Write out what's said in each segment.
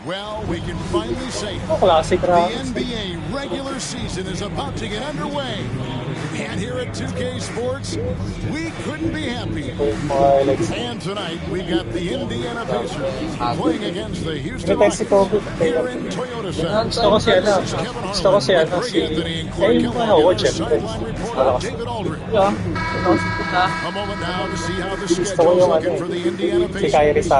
Well, we can finally say it. Classic The round. NBA regular season is about to get underway. And here at 2K Sports, we couldn't be happy. And tonight, we got the Indiana Pacers playing against the Houston Rockets here in Toyota Center. This is Kevin Harlan with Greg Anthony and Clark Kellogg and our sideline reporter, David Aldridge. A moment now to see how the schedule is looking for the Indiana Pacers.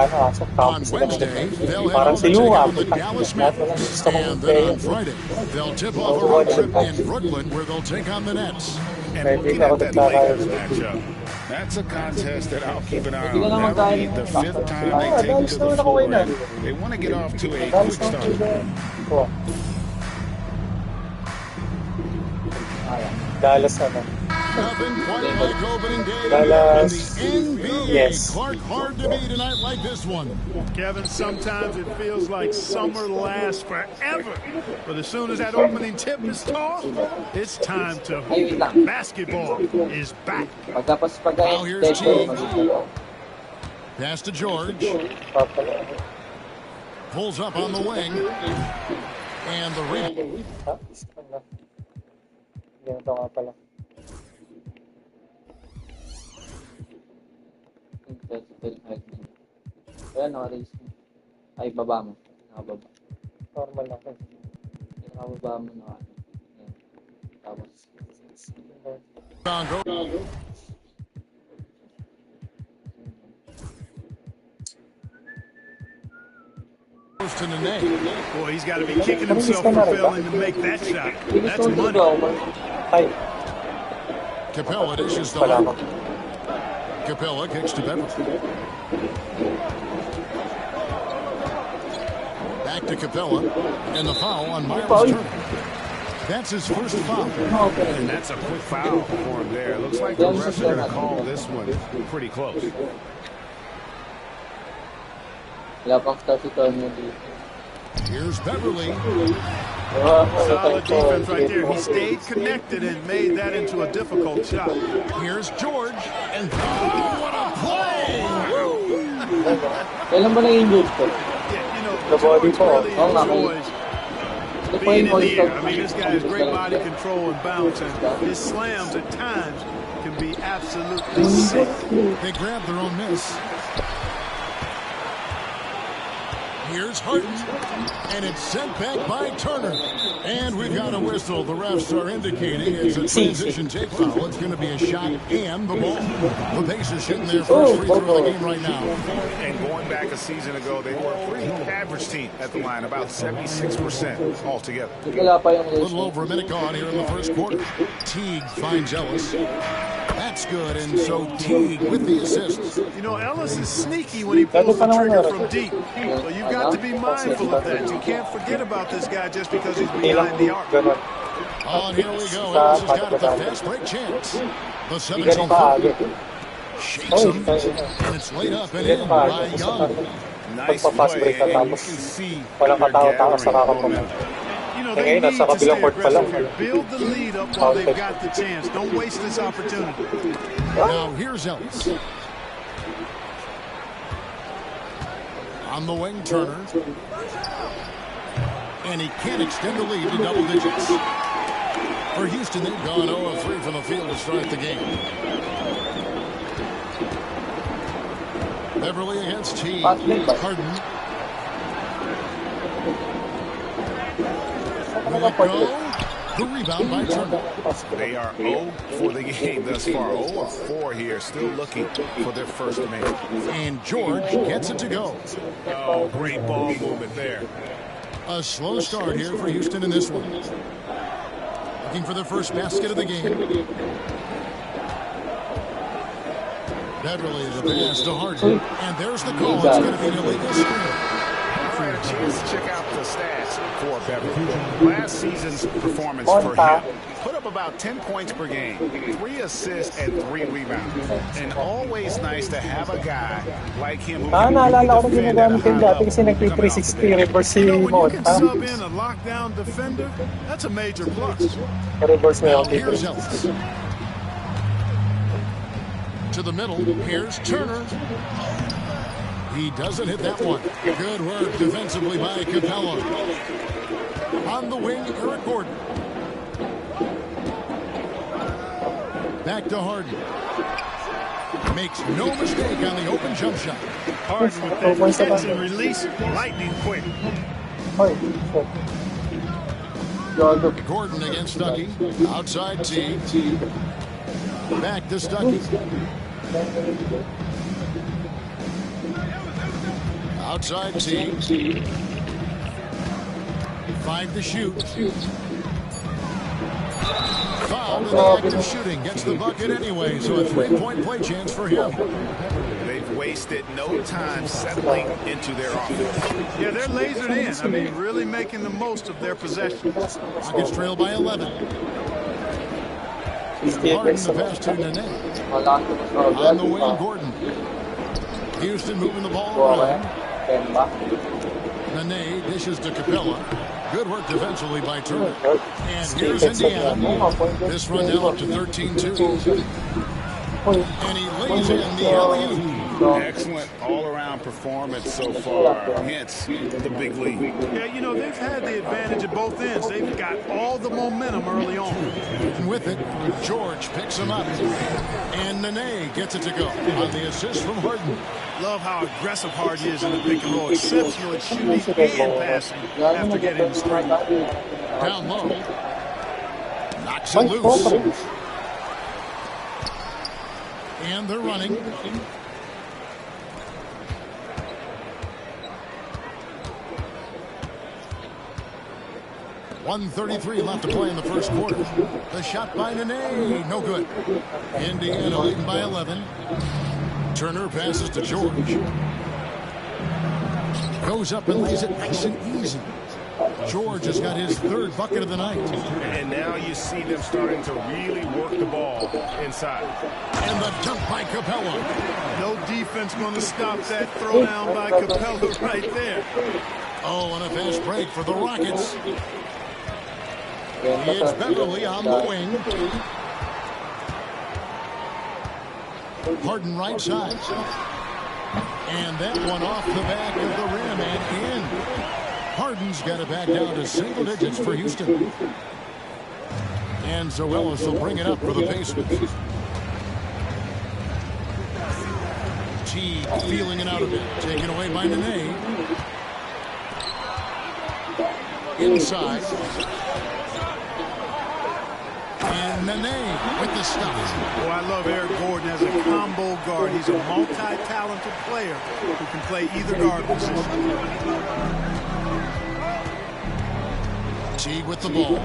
On Wednesday, they'll head over to take on the Dallas Mavericks. And then on Friday, they'll tip off a road trip in Brooklyn where they'll take on the Nets. And looking at that Lakers matchup, that's a contest that I'll keep an eye on. That'll be the 5th time they take to the floor. They want to get off to a quick start. Dallas Nothing quite like opening day Dallas. in the NBA. Yes. Clark, hard to beat a night like this one. Kevin, sometimes it feels like summer lasts forever. But as soon as that opening tip is tossed, it's time to hoop. Basketball is back. Now here's Teague. Pass to George. Pulls up on the wing. And the rebound. Ay, baba mo. Nakababa. Normal lang. Nakababa mo na. Tapos. To Nene. Boy, he's got to be kicking himself for failing to make that shot. That's money. Capella dishes the ball. Capella kicks to Beverly. Back to Capella. And the foul on Miles Turner. That's his first foul. And that's a quick foul for him there. Looks like the refs are going to call this one pretty close. Here's Beverly. Solid defense right there. He stayed connected and made that into a difficult shot. Here's George. And oh, what a play! Kailan ba nag-injured ko? Yeah, you know, The body George really ball. enjoys being in the air. I mean, this guy has great body control and balance, and his slams at times can be absolutely sick. They grab their own miss. Here's Harden, and it's sent back by Turner. And we've got a whistle. The refs are indicating it's a transition take foul. It's going to be a shot and the ball. The Pacers shooting their first free throw of the game right now. And going back a season ago, they were a pretty average team at the line, about 76% altogether. A little over a minute gone here in the first quarter. Teague finds Ellis. That's good, and so Teague with the assist. You know, Ellis is sneaky when he pulls the trigger from deep. So you've got to be mindful of that. You can't forget about this guy just because he's behind the arc. Oh, and here we go. Ellis has got the fast break chance. The 17-foot shakes him, and it's laid up and in by Young. Nice play, and you can see Walang katao-tao sa kakapumang. You know, they need to stay aggressive here. Build the lead up while they've got the chance. Don't waste this opportunity. Now here's Ellis. On the wing, Turner. And he can't extend the lead to double digits. For Houston, they've gone 0-3 from the field to start the game. Beverly against Teague. Harden. Will it go? The rebound by Turner. They are 0 for the game thus far. 0-4 here, still looking for their first make. And George gets it to go. Oh, great ball movement there. A slow start here for Houston in this one. Looking for their first basket of the game. Beverly the pass to Harden. And there's the call. It's going to be an illegal screen. I had a chance to check out the stats for Beverly. Last season's performance for him put up about 10 points per game, 3 assists and 3 rebounds. And always nice to have a guy like him who can naalala ko really rin defend at a ginagamit yung high dati level. kasi nag-360 reverse si You know, when you Mota. can sub in a lockdown defender, that's a major plus. Reverse na Now yung here's dito. Ellis. To the middle. Here's Turner. He doesn't hit that one. Good work defensively by Capella. On the wing, Eric Gordon. Back to Harden. Makes no mistake on the open jump shot. Harden with that catch and release, lightning quick. Gordon against Stuckey. Outside T. Back to Stuckey. Outside T. 5 to shoot. Fouled in the act of shooting. Gets the bucket anyway, so a three-point play chance for him. They've wasted no time settling into their offense. Yeah, they're lasered in. I mean, really making the most of their possession. Rockets trail by 11. Harden the pass to Nene. On the wing, Gordon. Houston moving the ball around. Nene dishes to Capella. Good work defensively by Turner. And here's Indiana. This run now up to 13-2. And he lays in the alley-oop. Excellent all-around performance so far. Hence the big lead. Yeah, you know, they've had the advantage at both ends. They've got all the momentum early on. And with it, George picks him up. And Nene gets it to go on the assist from Harden. Love how aggressive Harden is in the pick and roll. Exceptional at shooting and passing after getting the screen. Down low. Knocks it loose. And they're running. .133 left to play in the first quarter. The shot by Nene, no good. Indiana leading by 11. Turner passes to George. Goes up and lays it nice and easy. George has got his third bucket of the night. And now you see them starting to really work the ball inside. And the dunk by Capella. No defense going to stop that throwdown by Capella right there. Oh, and a fast break for the Rockets. It's Beverly on the wing. Harden right side. And that one off the back of the rim and in. Harden's got it back down to single digits for Houston. And Zoelis will bring it up for the Pacers. T feeling it out of it. Taken away by Nene. Inside. And Nene with the stop. Oh, I love Eric Gordon as a combo guard. He's a multi-talented player who can play either guard position. T with the ball.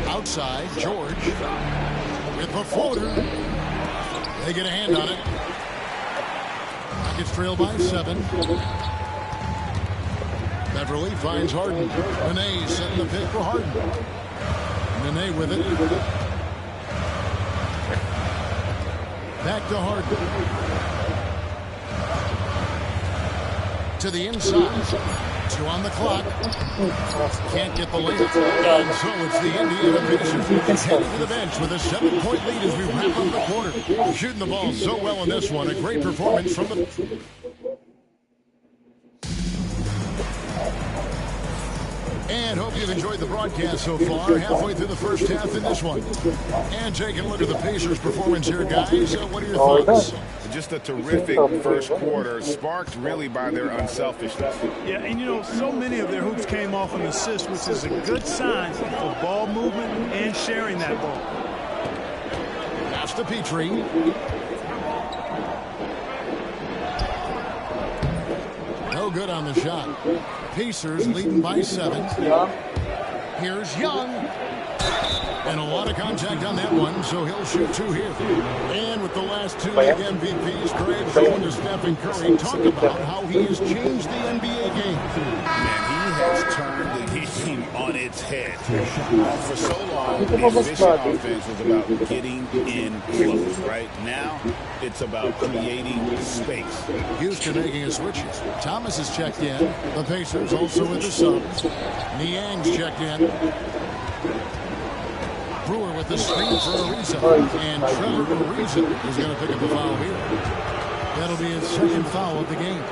Outside, George with the floater. They get a hand on it. Rockets trail by 7. Beverly finds Harden. Nene setting the pick for Harden. Nene with it. Back to Harden. To the inside. 2 on the clock. Can't get the lead. And so it's the Indiana Pacers heading to the bench with a 7-point lead as we wrap up the quarter. Shooting the ball so well in this one. A great performance from the... And hope you've enjoyed the broadcast so far. Halfway through the first half in this one. And taking a look at the Pacers' performance here, guys. What are your thoughts? Just a terrific first quarter, sparked really by their unselfishness. Yeah, and you know, so many of their hoops came off an assist, which is a good sign for ball movement and sharing that ball. Pass to Petrie. No good on the shot. Pacers leading by 7. Here's Young. And a lot of contact on that one, so he'll shoot 2 here. And with the last 2 league MVPs, Craig going to Stephen Curry, talk about how he has changed the NBA game. Man, he has turned the game on its head. For so long, the efficient offense was about getting in close, right? Now, it's about creating space. Houston making a switches. Thomas has checked in. The Pacers also with the subs. Niang's checked in. Brewer with the screen for Ariza. And Trevor Ariza is going to pick up the foul here. That'll be his second foul of the game.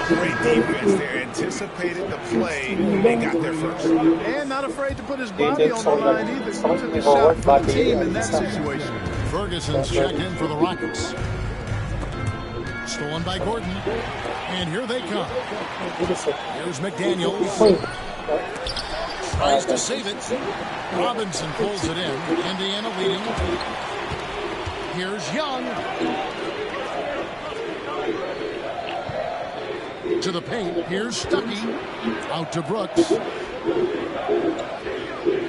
Great defense there. Anticipated the play and got there first. And not afraid to put his body on the line either. He took a shot for the team in that situation. Ferguson's checked in for the Rockets. Stolen by Gordon. And here they come. Here's McDaniels. Tries to save it. Robinson pulls it in. Indiana leading. Here's Young. To the paint. Here's Stuckey. Out to Brooks.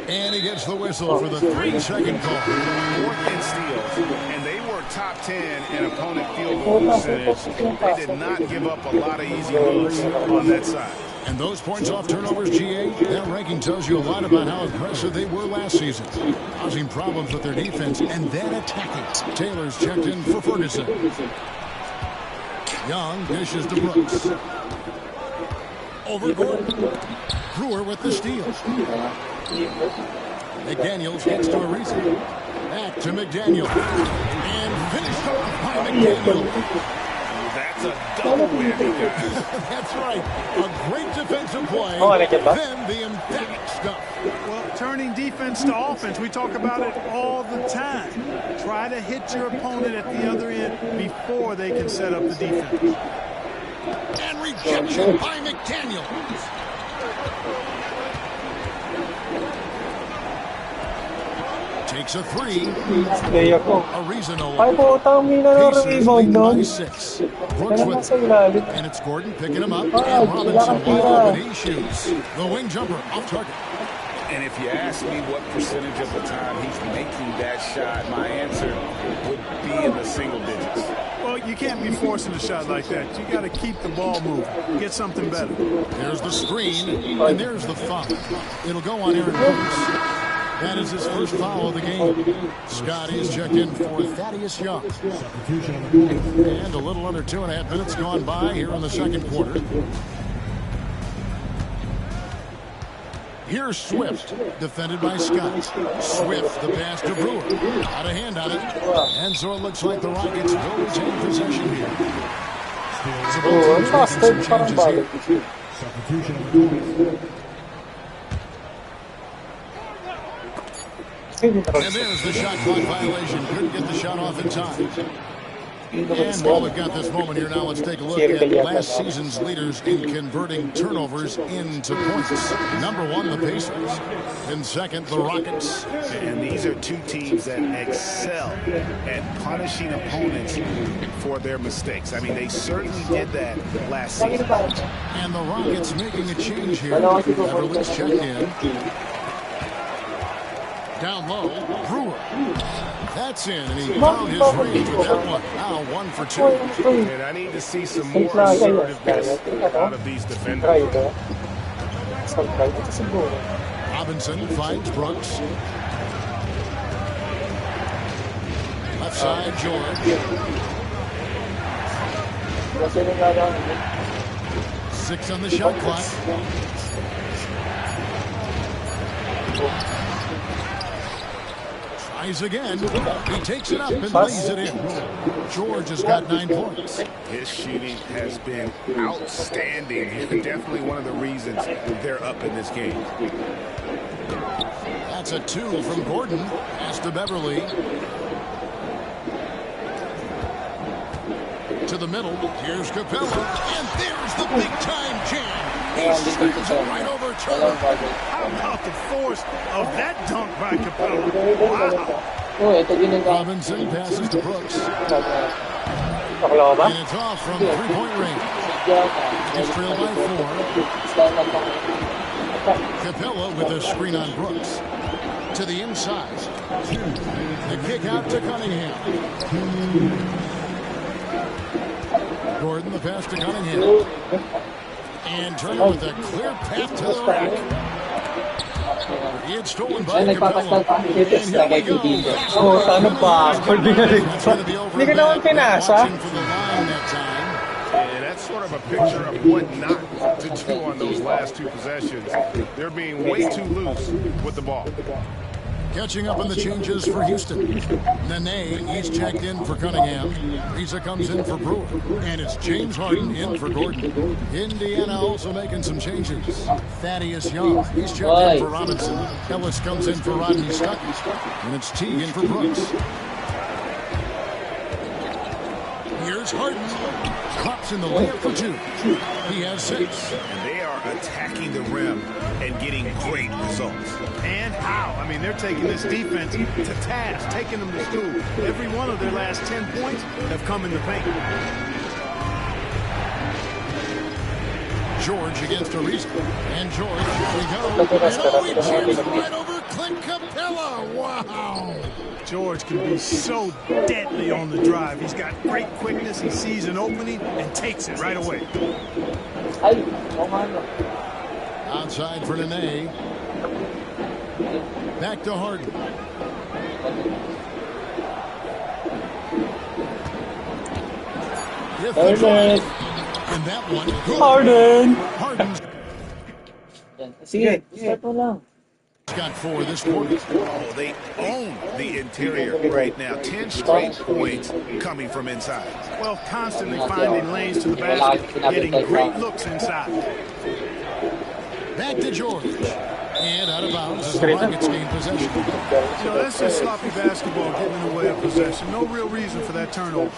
And he gets the whistle for the 3-second call. Fourth and steals. And they were top 10 in opponent field goal percentage. They did not give up a lot of easy looks on that side. And those points off turnovers, GA, that ranking tells you a lot about how aggressive they were last season, causing problems with their defense and then attacking. Taylor's checked in for Ferguson. Young dishes to Brooks. Over Gordon. Brewer with the steal. McDaniels gets to Ariza. Back to McDaniel. And finished off by McDaniel. That's a double win. That's right. A great defensive play. Then the emphatic stuff. Well, turning defense to offense, we talk about it all the time. Try to hit your opponent at the other end before they can set up the defense. And rejection by McDaniel. Takes a three. Play ako. Ariza no Ay, longer. putang mina ng Pacers rebound lead nun. by 6. Brooks Yan with nasa ilalim. and it's Gordon picking him up. Ah, And Robinson kailangan wide tira. open. He shoots. The wing jumper off target. And if you ask me what percentage of the time he's making that shot, my answer would be in the single digits. Well, you can't be forcing a shot like that. You got to keep the ball moving. Get something better. There's the screen, and there's the foul. It'll go on Aaron Brooks. That is his first foul of the game. Scotty is checked in for Thaddeus Young. And a little under 2.5 minutes gone by here in the second quarter. Here's Swift, defended by Scott. Swift, the pass to Brewer. Out of hand on it. And so it looks like the Rockets will retain possession here. So both teams making some changes here. And there's the shot clock violation. Couldn't get the shot off in time. And while we've got this moment here now, let's take a look at last season's leaders in converting turnovers into points. Number 1, the Pacers. In second, the Rockets. And these are two teams that excel at punishing opponents for their mistakes. I mean, they certainly did that last season. And the Rockets making a change here. Beverly's checked in. Down low, Brewer. That's in, and he found his range with that one. Now 1 for 2. And I need to see some more assertiveness out of these defenders. Robinson finds Brooks. Left side, George. 6 on the shot clock. Tries again. He takes it up and lays it in. George has got 9 points. His shooting has been outstanding. He's definitely one of the reasons they're up in this game. That's a 2 from Gordon. Pass to Beverly. To the middle. Here's Capella. And there's the big-time jam. He slams it right over Turner. How about the force of that dunk by Capella? Wow. Robinson passes to Brooks. Nakalawa ba? And it's off from three-point range. It's trailed by 4. Capella with a screen on Brooks. To the inside. The kick out to Cunningham. Gordon, the pass to Cunningham. And Turner with a clear path to the rack. He had stolen by Capella. And here we go. Oh, sana ba? That's going to be over. Hindi ka naman pinasa. Watching for the line that time. And that's sort of a picture of what not to do on those last 2 possessions. They're being way too loose with the ball. Catching up on the changes for Houston. Nene, he's checked in for Cunningham. Risa comes in for Brewer. And it's James Harden in for Gordon. Indiana also making some changes. Thaddeus Young, he's checked in for Robinson. Ellis comes in for Rodney Scott. And it's Teague in for Brooks. Here's Harden. Klops in the layup for 2. He has 6. And they are attacking the rim and getting great results. And how? I mean, they're taking this defense to task, taking them to school. Every one of their last 10 points have come in the paint. George against Ariza. And George, here we go. And he jams it right over Clint Capella. Wow. George can be so deadly on the drive. He's got great quickness. He sees an opening and takes it right away. Outside for Nene. Back to Harden. If the drive. And that one. Harden! Harden's Sige, start mo lang. got 4 this quarter. Oh, they own the interior right now. 10 straight points coming from inside. Well, constantly finding lanes to the basket, getting great looks inside. Back to George. And out of bounds as the Rockets gain possession. You know, that's just sloppy basketball getting in the way of possession. No real reason for that turnover.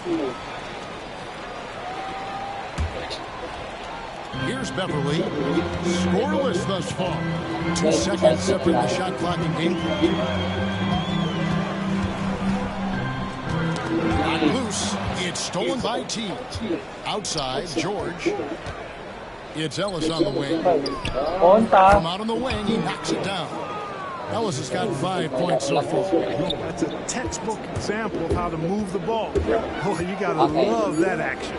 Here's Beverly. Scoreless thus far. 2 seconds separate the shot clock and game clock. Not loose. It's stolen by T. Outside, George. It's Ellis on the wing. From out on the wing, he knocks it down. Ellis has got 5 points so far. That's a textbook example of how to move the ball. Boy, you gotta love that action.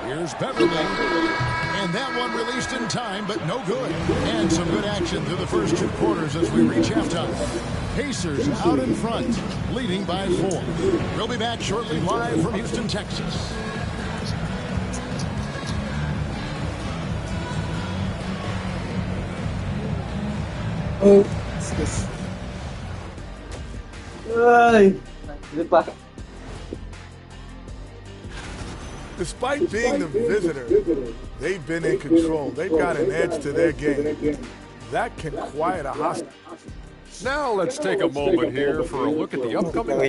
Here's Beverly. And that one released in time, but no good. And some good action through the first 2 quarters as we reach halftime. Pacers out in front, leading by 4. We'll be back shortly live from Houston, Texas. Oh, ay. Despite being the visitor, they've been in control. They've got an edge to their game. That can quiet a hostile. Now let's take a moment here for a look at the upcoming.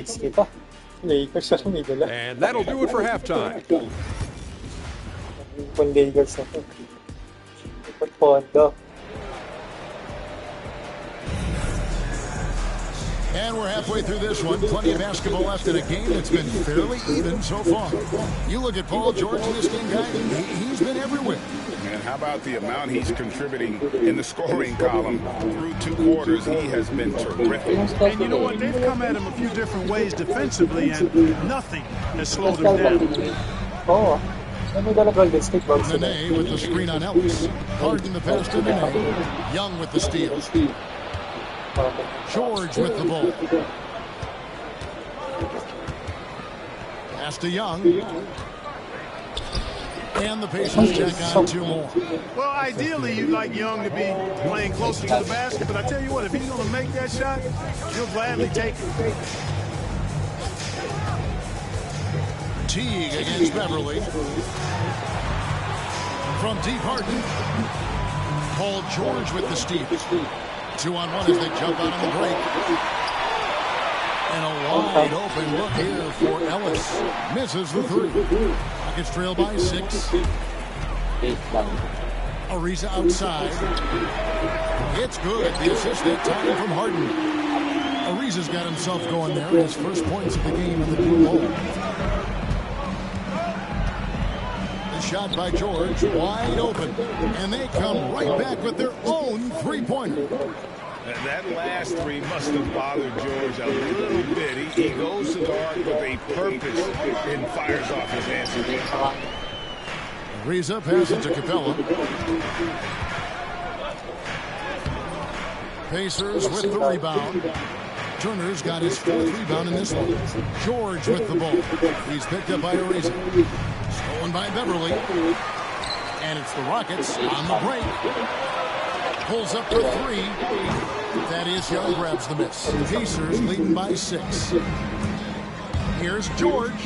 And that'll do it for halftime. And we're halfway through this one. Plenty of basketball left in a game that's been fairly even so far. You look at Paul George in this game, guy, he's been everywhere. And how about the amount he's contributing in the scoring column? Through 2 quarters, he has been terrific. And you know what? They've come at him a few different ways defensively, and nothing has slowed him down. Nene with the screen on Ellis. Harden the pass to Nene. Young with the steal. George with the ball. Pass to Young. And the Pacers check on 2 more. Well, ideally, you'd like Young to be playing closer to the basket, but I tell you what, if he's going to make that shot, he'll gladly take it. Teague against Beverly. From deep, Harden. Paul George with the steal. 2-on-1 as they jump out on the break. And a wide open look here for Ellis. Misses the 3. Rockets trail by 6. Ariza outside. It's good. The assist that time from Harden. Ariza's got himself going there. His first points of the game in the blue ball. The shot by George, wide open. And they come right back with their own 3-pointer. That last 3 must have bothered George a little bit. He goes to the arc with a purpose and fires off his answer. Ariza passes to Capella. Pacers with the rebound. Turner's got his 4th rebound in this one. George with the ball. He's picked up by Ariza. Stolen by Beverly. And it's the Rockets on the break. Pulls up for three. Thaddeus Young grabs the miss. Pacers leading by 6. Here's George.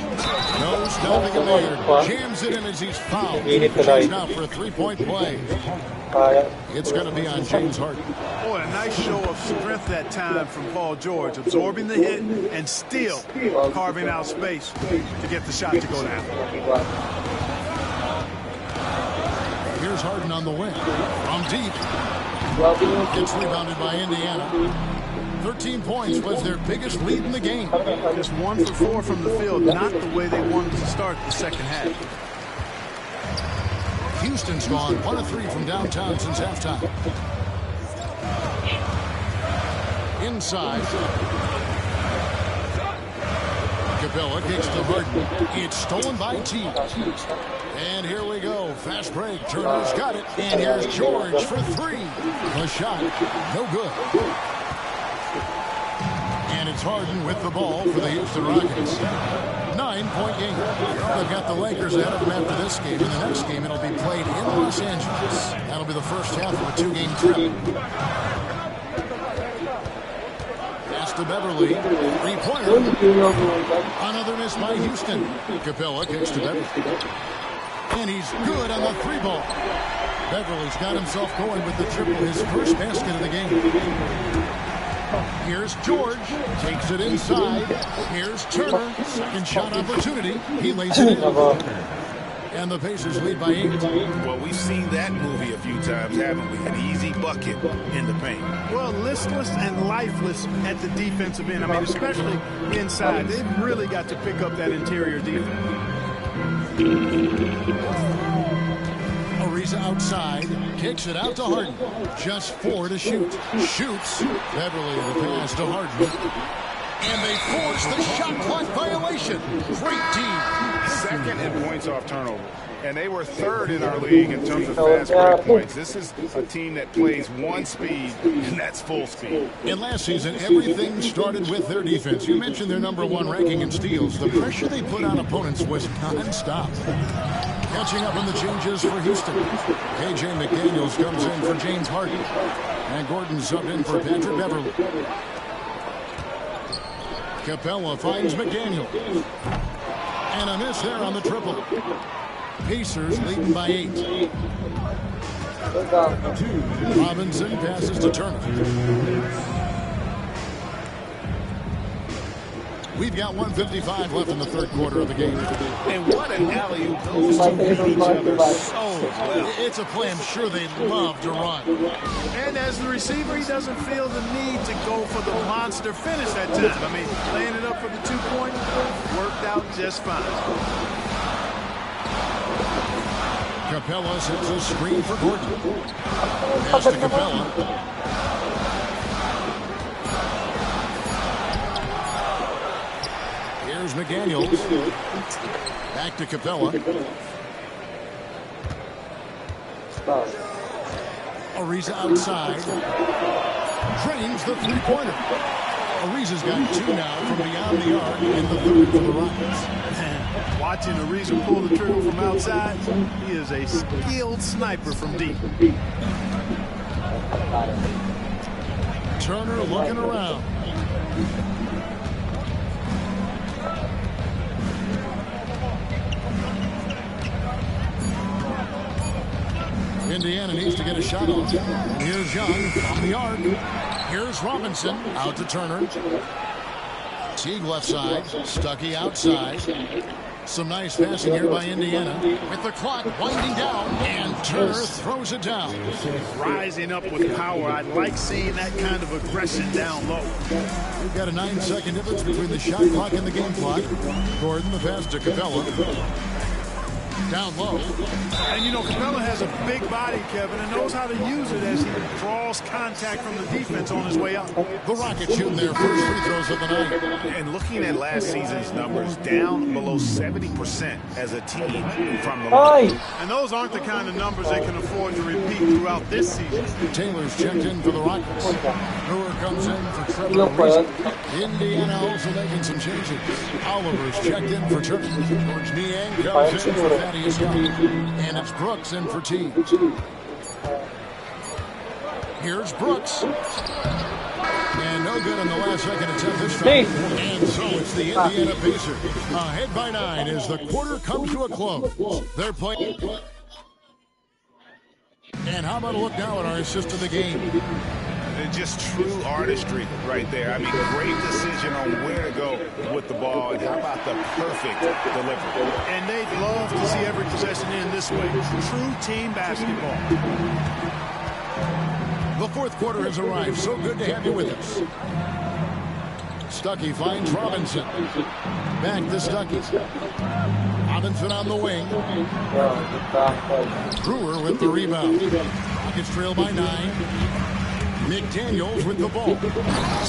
No stopping him there. Jams it in as he's fouled. Chased out for a three-point play. It's going to be on James Harden. Boy, a nice show of strength that time from Paul George, absorbing the hit and still carving out space to get the shot to go down. Here's Harden on the wing. From deep. Gets rebounded by Indiana. 13 points was their biggest lead in the game. Just 1 for 4 from the field, not the way they wanted to start the second half. Houston's gone 1 of 3 from downtown since halftime. Inside. Capella kicks to Harden. It's stolen by T. And here we go. Fast break. Turner's got it. And here's George for 3. The shot. No good. And it's Harden with the ball for the Houston Rockets. 9-point game. They've got the Lakers ahead of them after this game. In the next game, it'll be played in Los Angeles. That'll be the first half of a 2-game trip. Pass to Beverly. 3-pointer. Another miss by Houston. Capella kicks to Beverly. And he's good on the 3-ball. Beverly's got himself going with the triple, his first basket of the game. Here's George, takes it inside. Here's Turner, second shot opportunity. He lays it in. And the Pacers lead by 8. Well, we've seen that movie a few times, haven't we? An easy bucket in the paint. Well, listless and lifeless at the defensive end. I mean, especially inside. They've really got to pick up that interior defense. Ariza outside, kicks it out to Harden. Just 4 to shoot. Shoots. Beverly the pass to Harden. And they force the shot clock violation. Great team. Second in points off turnover. And they were 3rd in our league in terms of fast break points. This is a team that plays one speed, and that's full speed. And last season, everything started with their defense. You mentioned their #1 ranking in steals. The pressure they put on opponents was non-stop. Catching up on the changes for Houston. KJ McDaniels comes in for James Harden. And Gordon subbed in for Patrick Beverly. Capella finds McDaniel. And a miss there on the triple. Pacers leading by 8. Robinson passes to Turner. We've got 1:55 left in the third quarter of the game. And what an alley-oop. Those two hit each other so well. It's a play I'm sure they love to run. And as the receiver, he doesn't feel the need to go for the monster finish that time. I mean, laying it up for the 2-point worked out just fine. Capella sets a screen for Gordon. Pass to Capella. Here's McDaniels. Back to Capella. Ariza outside. Drains the 3-pointer. Ariza's got 2 now from beyond the arc in the third for the Rockets. Watching Ariza pull the trigger from outside, he is a skilled sniper from deep. Turner looking around. Indiana needs to get a shot on. Here's Young from the arc. Here's Robinson out to Turner. Teague left side. Stuckey outside. Some nice passing here by Indiana. With the clock winding down, and Turner throws it down. Rising up with power. I like seeing that kind of aggression down low. We've got a 9-second difference between the shot clock and the game clock. Gordon, the pass to Capella. Down low. And, you know, Capella has a big body, Kevin, and knows how to use it as he draws contact from the defense on his way up. The Rockets shooting their first free throws of the night. And looking at last season's numbers, down below 70% as a team from the line. And those aren't the kind of numbers they can afford to repeat throughout this season. Taylor's checked in for the Rockets. Brewer comes in for Trevor Ariza. Indiana also making some changes. Oliver's checked in for Turner. George Niang comes in for Thaddeus Young. And it's Brooks in for T. Here's Brooks. And no good on the last second attempt this time. And so it's the Indiana Pacers. Ahead by 9 as the quarter comes to a close. They're playing. And how about a look now at our assist of the game? Just true artistry right there. I mean, great decision on where to go with the ball. And how about the perfect delivery? And they'd love to see every possession in this way. True team basketball. The fourth quarter has arrived. So good to have you with us. Stuckey finds Robinson. Back to Stuckey. Robinson on the wing. Brewer with the rebound. Rockets trail by 9. McDaniels with the ball.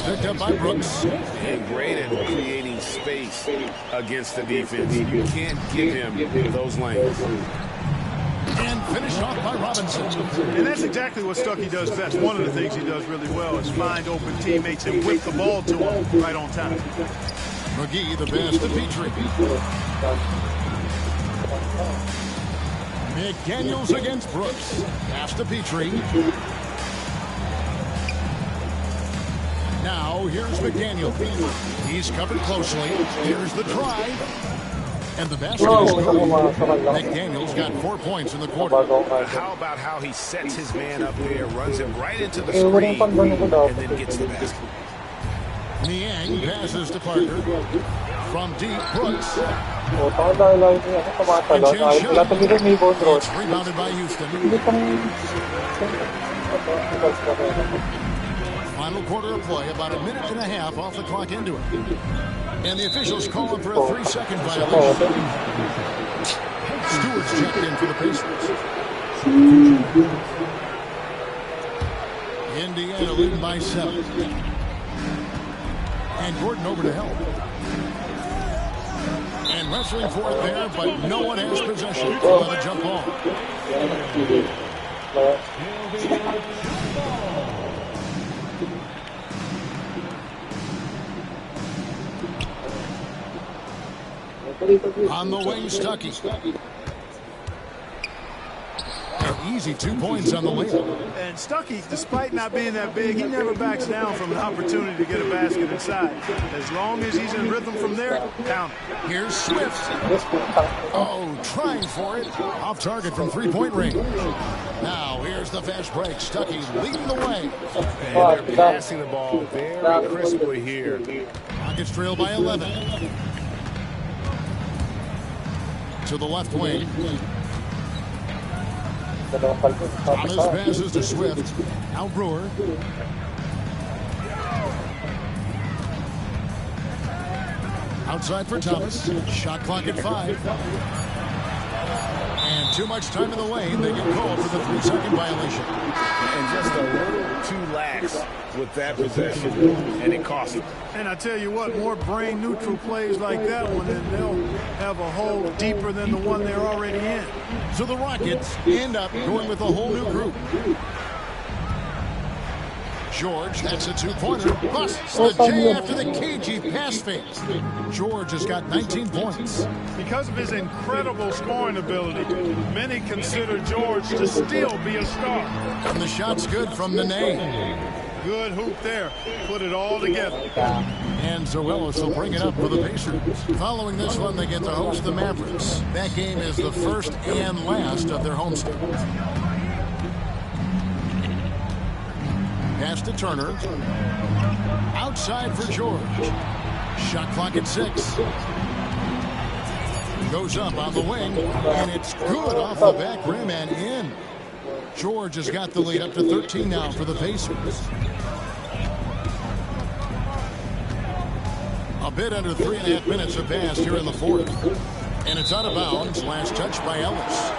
Picked up by Brooks. And great at creating space against the defense. You can't give him those lanes. And finished off by Robinson. And that's exactly what Stuckey does best. One of the things he does really well is find open teammates and whip the ball to them right on time. McGee the pass to Petrie. McDaniels against Brooks. Pass to Petrie. Now here's McDaniel. He's covered closely. Here's the drive. And the basket is good. McDaniel's got 4 points in the quarter. How about how he sets his man up there, runs him right into the screen, and then gets the basket. Niang passes to Parker. From deep, Brooks. It's rebounded by Houston. Final quarter of play, about a minute and a half off the clock into it. And the officials calling for a 3-second violation. Stewart's checked in for the Pacers. Indiana leading by 7. And Gordon over to help. And wrestling for it there, but no one has possession. Let it jump off. On the wing, Stuckey. An easy 2 points on the layup. And Stuckey, despite not being that big, he never backs down from an opportunity to get a basket inside. As long as he's in rhythm from there, count it. Here's Swift. Oh, trying for it. Off target from three-point range. Now, here's the fast break. Stuckey leading the way. And they're passing the ball very crisply here. Rockets trail by 11. To the left wing. Thomas passes to Swift. Now Brewer. Outside for Thomas. Shot clock at 5. And too much time in the lane. They get called for the 3-second violation. And just a little too lax with that possession, and it cost them. And I tell you what, more brain-neutral plays like that one, and they'll have a hole deeper than the one they're already in. So the Rockets end up going with a whole new group. George, that's a 2-pointer. Busts the J after the cagey pass fake. George has got 19 points. Because of his incredible scoring ability, many consider George to still be a star. And the shot's good from Nene. Good hoop there. Put it all together. And Zoelos will bring it up for the Pacers. Following this one, they get to host the Mavericks. That game is the first and last of their homestand. Pass to Turner. Outside for George. Shot clock at 6. Goes up on the wing, and it's good off the back rim and in. George has got the lead up to 13 now for the Pacers. A bit under 3.5 minutes have passed here in the fourth. And it's out of bounds. Last touch by Ellis.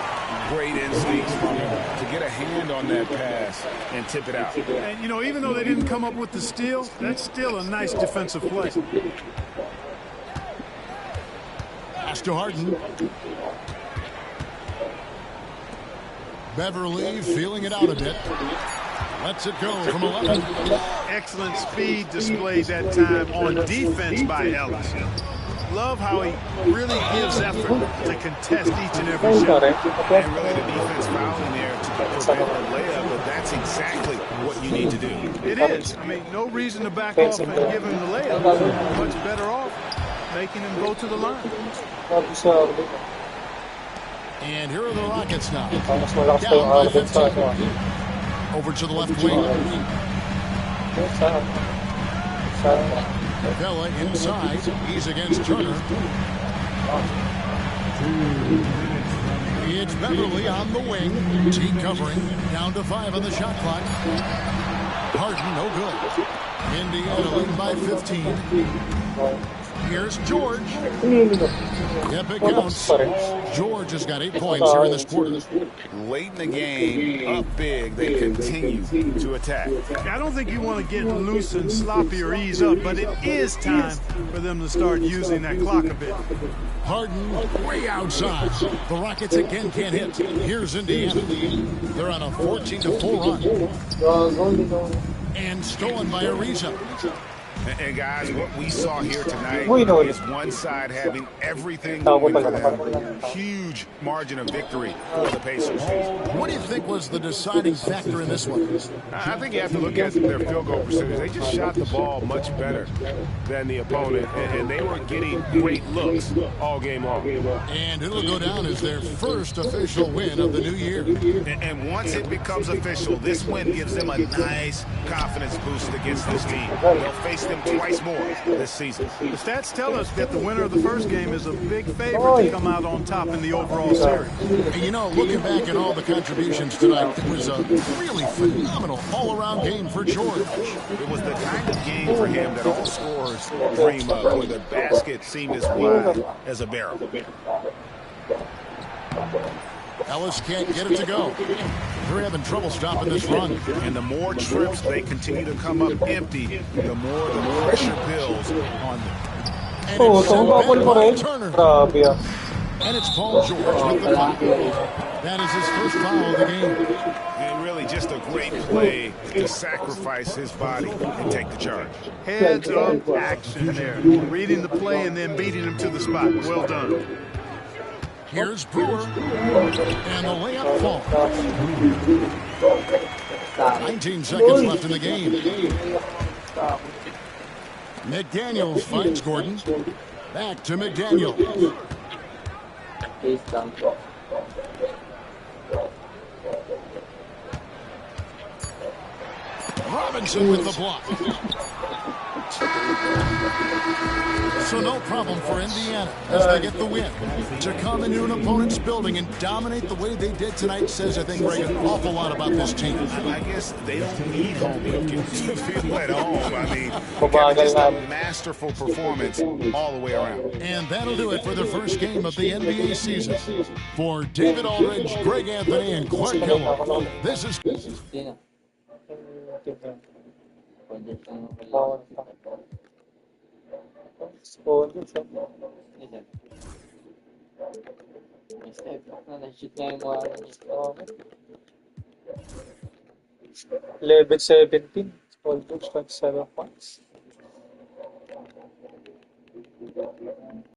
Great instincts from him to get a hand on that pass and tip it out. And, you know, even though they didn't come up with the steal, that's still a nice defensive play. Pass to Harden. Beverly feeling it out a bit. Lets it go from 11. Excellent speed displayed that time on defense by Ellis. Love how he really gives effort to contest each and every shot. And really the defense fouling there to prevent the layup, but that's exactly what you need to do. It is. I mean, no reason to back off and give him the layup. Much better off making him go to the line. And here are the Rockets now. Down by 15. Over to the left wing. Vela inside. He's against Turner. It's Beverly on the wing. T covering. Down to 5 on the shot clock. Harden, no good. Indiana leading by 15. Here's George. Yep, it counts. George has got 8 points here in this quarter. Late in the game, up big, they continue to attack. I don't think you want to get loose and sloppy or ease up, but it is time for them to start using that clock a bit. Harden way outside. The Rockets again can't hit. Here's Indiana. They're on a 14-4 run. And stolen by Ariza. And guys, what we saw here tonight is one side having everything going for them. Huge margin of victory for the Pacers. What do you think was the deciding factor in this one? I think you have to look at their field goal percentage. They just shot the ball much better than the opponent, and they were getting great looks all game long. And it'll go down as their first official win of the new year. And once it becomes official, this win gives them a nice confidence boost against this team. They'll face them twice more this season. The stats tell us that the winner of the first game is a big favorite to come out on top in the overall series. And you know, looking back at all the contributions tonight, it was a really phenomenal all-around game for George. It was the kind of game for him that all scorers dream of, where the basket seemed as wide as a barrel. Ellis can't get it to go. They're having trouble stopping this run. And the more trips they continue to come up empty, the more the pressure builds on them. And it's sent back by Turner. And it's Paul George with the foul. That is his first foul of the game. And really just a great play to sacrifice his body and take the charge. Heads-up action there. Reading the play and then beating him to the spot. Well done. Here's Brewer. And the layup falls. 19 seconds left in the game. McDaniels finds Gordon. Back to McDaniel. Robinson with the block. So no problem for Indiana as they get the win. To come into an opponent's building and dominate the way they did tonight says, I think, Greg, an awful lot about this team. I guess they don't need home field to feel at home. I mean, just a masterful performance all the way around. And that'll do it for the first game of the NBA season. For David Aldridge, Greg Anthony, and Clark Kellogg, this is... Level 17. Almost like 7 points.